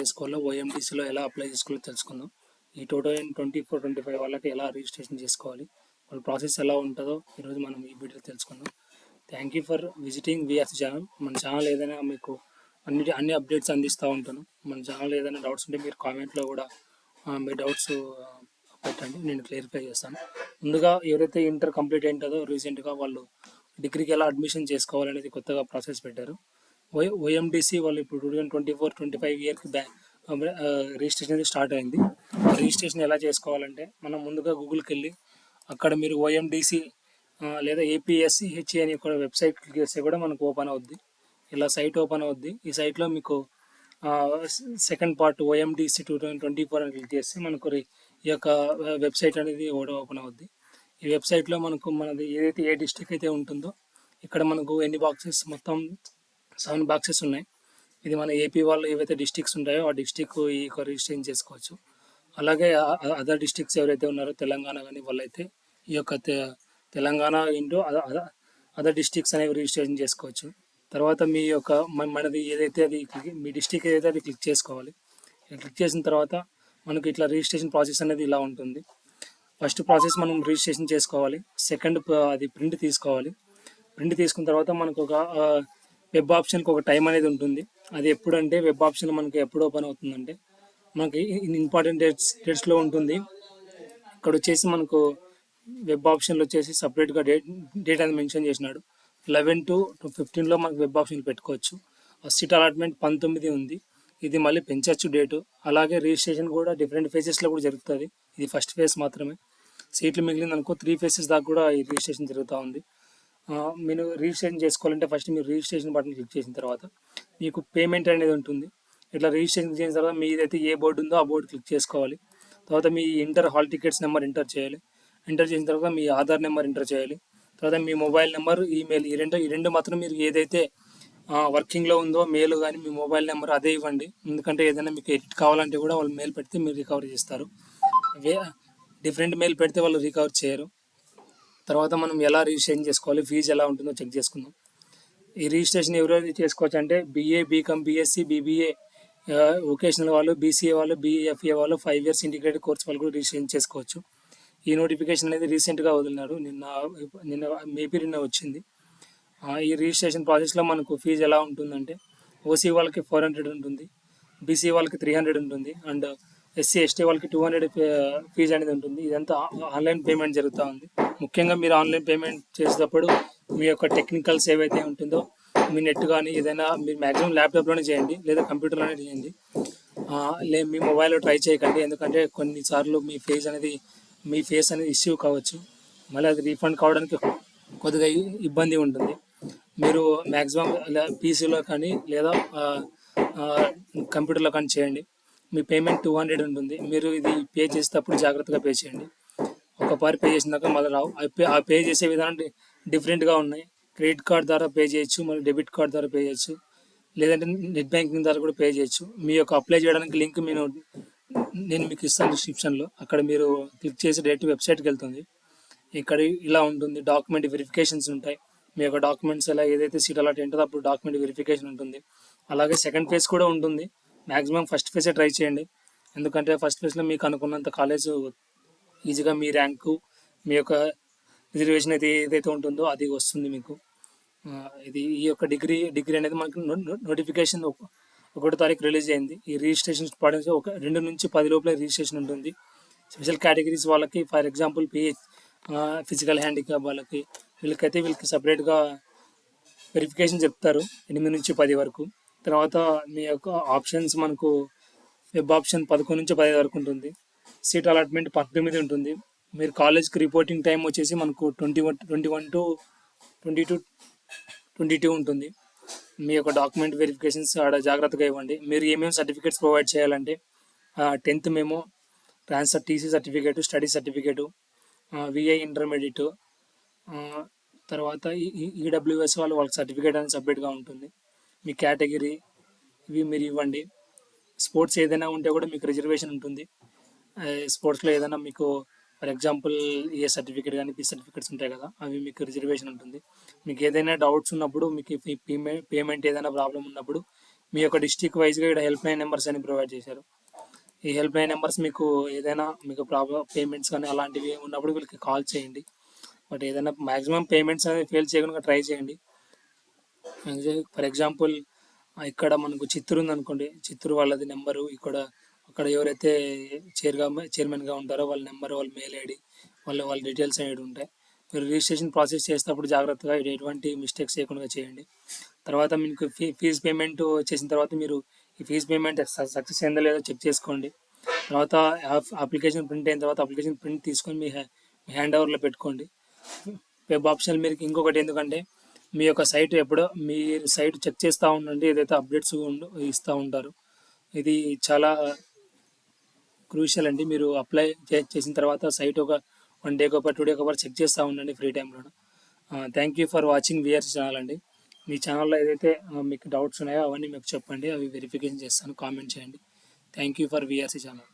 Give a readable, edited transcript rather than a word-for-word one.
చేసుకోవాలో ఓఎండిసిలో ఎలా అప్లై చేసుకోవాలో తెలుసుకుందాం. ఈ 2024-25 వాళ్ళకి ఎలా రిజిస్ట్రేషన్ చేసుకోవాలి, వాళ్ళ ప్రాసెస్ ఎలా ఉంటుందో ఈరోజు మనం ఈ వీడియో తెలుసుకుందాం. Thank you for visiting VS channel. మన ఛానల్ ఏదైనా మీకు అన్ని అప్డేట్స్ అందిస్తూ ఉంటాను. మన ఛానల్ ఏదైనా డౌట్స్ ఉంటే మీరు కామెంట్లో కూడా మీ డౌట్స్ పెట్టండి, నేను క్లియరిఫై చేస్తాను. ముందుగా ఎవరైతే ఇంటర్ కంప్లీట్ అయింటుందో రీసెంట్గా వాళ్ళు డిగ్రీకి ఎలా అడ్మిషన్ చేసుకోవాలనేది కొత్తగా ప్రాసెస్ పెట్టారు. ఓఎండిసి వాళ్ళు ఇప్పుడు 2024-25 ఇయర్కి రిజిస్ట్రేషన్ అనేది స్టార్ట్ అయింది. రిజిస్ట్రేషన్ ఎలా చేసుకోవాలంటే మనం ముందుగా గూగుల్కి వెళ్ళి అక్కడ మీరు ఓఎండిసి లేదా ఏపీఎస్సిహెచ్ఈ అని ఒక వెబ్సైట్ క్లిక్ చేస్తే కూడా మనకు ఓపెన్ అవుద్ది. ఇలా సైట్ ఓపెన్ అవుద్ది. ఈ సైట్లో మీకు సెకండ్ పార్ట్ ఓఎండిసి 2024 అని క్లిక్ చేస్తే మనకు ఈ యొక్క వెబ్సైట్ అనేది ఓపెన్ అవుద్ది. ఈ వెబ్సైట్లో మనది ఏదైతే ఏ డిస్ట్రిక్ట్ అయితే ఉంటుందో ఇక్కడ మనకు ఎన్ని బాక్సెస్, మొత్తం 7 బాక్సెస్ ఉన్నాయి. ఇది మన ఏపీ వాళ్ళు ఏవైతే డిస్ట్రిక్ట్స్ ఉంటాయో ఆ డిస్ట్రిక్ట్ ఈ రిజిస్ట్రేషన్ చేసుకోవచ్చు. అలాగే అదర్ డిస్ట్రిక్ట్స్ ఎవరైతే ఉన్నారో తెలంగాణ కానీ వాళ్ళైతే ఈ యొక్క తెలంగాణ ఇంటూ అదర్ డిస్ట్రిక్ట్స్ అనేవి రిజిస్ట్రేషన్ చేసుకోవచ్చు. తర్వాత మీ యొక్క మనది ఏదైతే అది మీ డిస్ట్రిక్ట్ ఏదైతే అది క్లిక్ చేసుకోవాలి. క్లిక్ చేసిన తర్వాత మనకి ఇట్లా రిజిస్ట్రేషన్ ప్రాసెస్ అనేది ఇలా ఉంటుంది. ఫస్ట్ ప్రాసెస్ మనం రిజిస్ట్రేషన్ చేసుకోవాలి. సెకండ్ అది ప్రింట్ తీసుకోవాలి. ప్రింట్ తీసుకున్న తర్వాత మనకు ఒక వెబ్ ఆప్షన్కి ఒక టైం అనేది ఉంటుంది. అది ఎప్పుడంటే వెబ్ ఆప్షన్ మనకి ఎప్పుడు ఓపెన్ అవుతుందంటే మనకి ఇంపార్టెంట్ డేట్స్లో ఉంటుంది. ఇక్కడ వచ్చేసి మనకు వెబ్ ఆప్షన్లో వచ్చేసి సపరేట్గా డేట్ అనేది మెన్షన్ చేసినాడు. 11 to 15లో మనకు వెబ్ ఆప్షన్ పెట్టుకోవచ్చు. సీట్ అలాట్మెంట్ 19 ఉంది. ఇది మళ్ళీ పెంచవచ్చు డేటు. అలాగే రిజిస్ట్రేషన్ కూడా డిఫరెంట్ ఫేజెస్లో కూడా జరుగుతుంది. ఇది ఫస్ట్ ఫేజ్ మాత్రమే. సీట్లు మిగిలింది అనుకో 3 phases దాకా కూడా ఈ రిజిస్ట్రేషన్ జరుగుతూ ఉంది. మీరు రిజిస్ట్రేషన్ చేసుకోవాలంటే ఫస్ట్ మీరు రిజిస్ట్రేషన్ బటన్ క్లిక్ చేసిన తర్వాత మీకు పేమెంట్ అనేది ఉంటుంది. ఇట్లా రిజిస్ట్రేషన్ చేసిన తర్వాత మీదైతే ఏ బోర్డు ఉందో ఆ బోర్డు క్లిక్ చేసుకోవాలి. తర్వాత మీ హాల్ టికెట్స్ నెంబర్ ఎంటర్ చేయాలి. ఎంటర్ చేసిన తర్వాత మీ ఆధార్ నెంబర్ ఎంటర్ చేయాలి. తర్వాత మీ మొబైల్ నెంబర్, ఈమెయిల్, ఈ రెండు మాత్రం మీరు ఏదైతే వర్కింగ్లో ఉందో మెయిల్ కానీ మీ మొబైల్ నెంబర్ అదే ఇవ్వండి. ఎందుకంటే ఏదైనా మీకు ఎడిట్ కావాలంటే కూడా వాళ్ళు మెయిల్ పెడితే మీరు రికవర్ చేస్తారు. డిఫరెంట్ మెయిల్ పెడితే వాళ్ళు రికవర్ చేయరు. తర్వాత మనం ఎలా రిజిస్ట్రేషన్ చేసుకోవాలి, ఫీజు ఎలా ఉంటుందో చెక్ చేసుకుందాం. ఈ రిజిస్ట్రేషన్ ఎవరైతే చేసుకోవచ్చు అంటే BA, BCom, BSc, BBA, vocational వాళ్ళు, బీసీఏ వాళ్ళు, బీఎఫ్ఏ వాళ్ళు, 5 years ఇంటిగ్రేటెడ్ కోర్స్ వాళ్ళు కూడా రిజిస్ట్రేషన్ చేసుకోవచ్చు. ఈ నోటిఫికేషన్ అనేది రీసెంట్గా వదిలినారు. నిన్న వచ్చింది. ఈ రిజిస్ట్రేషన్ ప్రాసెస్లో మనకు ఫీజు ఎలా ఉంటుందంటే ఓసీ వాళ్ళకి 400 ఉంటుంది, బీసీ వాళ్ళకి 300 ఉంటుంది, అండ్ ఎస్సీ ఎస్టీ వాళ్ళకి 200 ఫీజు అనేది ఉంటుంది. ఇదంతా ఆన్లైన్ పేమెంట్ జరుగుతూ ఉంది. ముఖ్యంగా మీరు ఆన్లైన్ పేమెంట్ చేసేటప్పుడు మీ యొక్క టెక్నికల్స్ ఏవైతే ఉంటుందో మీ నెట్ కానీ ఏదైనా మీరు మ్యాక్సిమం ల్యాప్టాప్లోనే చేయండి లేదా కంప్యూటర్లోనే చేయండి. మీ మొబైల్లో ట్రై చేయకండి. ఎందుకంటే కొన్నిసార్లు మీ ఫేస్ అనేది ఇష్యూ కావచ్చు. మళ్ళీ అది రీఫండ్ కావడానికి కొద్దిగా ఇబ్బంది ఉంటుంది. మీరు మ్యాక్సిమం పీసీలో కానీ లేదా కంప్యూటర్లో కానీ చేయండి. మీ పేమెంట్ 200 ఉంటుంది. మీరు ఇది పే చేసేటప్పుడు జాగ్రత్తగా పే చేయండి. ఒకసారి పే చేసినాక మళ్ళీ రావు. ఆ పే చేసే విధానం డిఫరెంట్గా ఉన్నాయి. క్రెడిట్ కార్డ్ ద్వారా పే చేయొచ్చు, మళ్ళీ డెబిట్ కార్డ్ ద్వారా పే చేయొచ్చు, లేదంటే నెట్ బ్యాంకింగ్ ద్వారా కూడా పే చేయొచ్చు. మీ యొక్క అప్లై చేయడానికి లింక్ నేను మీకు ఇస్తాను డిస్క్రిప్షన్లో. అక్కడ మీరు క్లిక్ చేసి డైరెక్ట్ వెబ్సైట్కి వెళ్తుంది. ఇక్కడ ఇలా ఉంటుంది. డాక్యుమెంట్ వెరిఫికేషన్స్ ఉంటాయి. మీ యొక్క డాక్యుమెంట్స్ ఎలా ఏదైతే సీట్ అలాట్ ఉంటుందో అప్పుడు డాక్యుమెంట్ వెరిఫికేషన్ ఉంటుంది. అలాగే సెకండ్ ఫేజ్ కూడా ఉంటుంది. మ్యాక్సిమం ఫస్ట్ ఫేజే ట్రై చేయండి. ఎందుకంటే ఫస్ట్ ఫేజ్లో మీకు అనుకున్నంత కాలేజ్ ఈజీగా మీ ర్యాంకు, మీ యొక్క రిజర్వేషన్ అయితే ఏదైతే ఉంటుందో అది వస్తుంది మీకు. ఈ యొక్క డిగ్రీ అనేది మనకు నోటిఫికేషన్ 1వ తారీఖు రిలీజ్ అయింది. ఈ రిజిస్ట్రేషన్ ఇంపార్టెన్స్ 2 నుంచి 10 లోపల రిజిస్ట్రేషన్ ఉంటుంది. స్పెషల్ కేటగిరీస్ వాళ్ళకి, ఫర్ ఎగ్జాంపుల్ ఫిజికల్ హ్యాండిక్యాప్ వాళ్ళకి, వీళ్ళకి సపరేట్గా వెరిఫికేషన్ చెప్తారు 8 నుంచి 10 వరకు. తర్వాత మీ యొక్క ఆప్షన్స్ మనకు వెబ్ ఆప్షన్ 11 నుంచి 15 వరకు ఉంటుంది. సీట్ అలాట్మెంట్ 19 ఉంటుంది. మీరు కాలేజ్కి రిపోర్టింగ్ టైం వచ్చేసి మనకు 21 to 22 ఉంటుంది. మీ యొక్క డాక్యుమెంట్ వెరిఫికేషన్స్ ఆడ జాగ్రత్తగా ఇవ్వండి. మీరు ఏమేమి సర్టిఫికేట్స్ ప్రొవైడ్ చేయాలంటే 10th memo, transfer TC certificate, study certificate, VI intermediate, తర్వాత ఈడబ్ల్యూఎస్ వాళ్ళకి సర్టిఫికేట్ అనేది సపరేట్గా ఉంటుంది. మీ కేటగిరీ ఇవి మీరు ఇవ్వండి. స్పోర్ట్స్ ఏదైనా ఉంటే కూడా మీకు రిజర్వేషన్ ఉంటుంది. స్పోర్ట్స్లో ఏదైనా మీకు ఫర్ ఎగ్జాంపుల్ ఏ సర్టిఫికేట్ కానీ బి సర్టిఫికేట్స్ ఉంటాయి కదా, అవి మీకు రిజర్వేషన్ ఉంటుంది. మీకు ఏదైనా డౌట్స్ ఉన్నప్పుడు, మీకు పేమెంట్ ఏదైనా ప్రాబ్లం ఉన్నప్పుడు మీ యొక్క డిస్టిక్ వైజ్గా ఇక్కడ హెల్ప్ లైన్ నెంబర్స్ అని ప్రొవైడ్ చేశారు. ఈ హెల్ప్ లైన్ నెంబర్స్ మీకు ఏదైనా మీకు ప్రాబ్లమ్ పేమెంట్స్ కానీ అలాంటివి ఉన్నప్పుడు వీళ్ళకి కాల్ చేయండి. బట్ ఏదైనా మ్యాక్సిమం పేమెంట్స్ అనేది ఫెయిల్ చేయకుండా ట్రై చేయండి. ఫర్ ఎగ్జాంపుల్ ఇక్కడ మనకు చిత్తూరు ఉందనుకోండి, చిత్తూరు వాళ్ళది నెంబరు ఇక్కడ అక్కడ ఎవరైతే చైర్మన్గా ఉంటారో వాళ్ళ నెంబర్, వాళ్ళ మెయిల్ ఐడి, వాళ్ళ డీటెయిల్స్ అనేవి ఉంటాయి. మీరు రిజిస్ట్రేషన్ ప్రాసెస్ చేసేటప్పుడు జాగ్రత్తగా ఎటువంటి మిస్టేక్స్ చేయకుండా చేయండి. తర్వాత మీకు ఫీజు పేమెంట్ చేసిన తర్వాత మీరు ఈ ఫీజు పేమెంట్ సక్సెస్ అయిందో లేదో చెక్ చేసుకోండి. తర్వాత అప్లికేషన్ ప్రింట్ అయిన తర్వాత అప్లికేషన్ ప్రింట్ తీసుకొని మీ హ్యాండ్ ఓవర్లో పెట్టుకోండి. వెబ్ ఆప్షన్ మీరు ఇంకొకటి ఎందుకంటే మీ యొక్క సైట్ ఎప్పుడో మీరు సైట్ చెక్ చేస్తూ ఉండండి, ఏదైతే అప్డేట్స్ ఇస్తూ ఉంటారు. ఇది చాలా క్రూషియల్ అండి. మీరు అప్లై చేసిన తర్వాత సైట్ ఒక 1 డే 2 డే చెక్ చేస్తూ ఉండండి ఫ్రీ టైంలో. Thank you for watching VRC channel అండి. మీ ఛానల్లో ఏదైతే మీకు డౌట్స్ ఉన్నాయో అవన్నీ మీకు చెప్పండి, అవి వెరిఫికేషన్ చేస్తాను. కామెంట్ చేయండి. Thank you for VRC channel.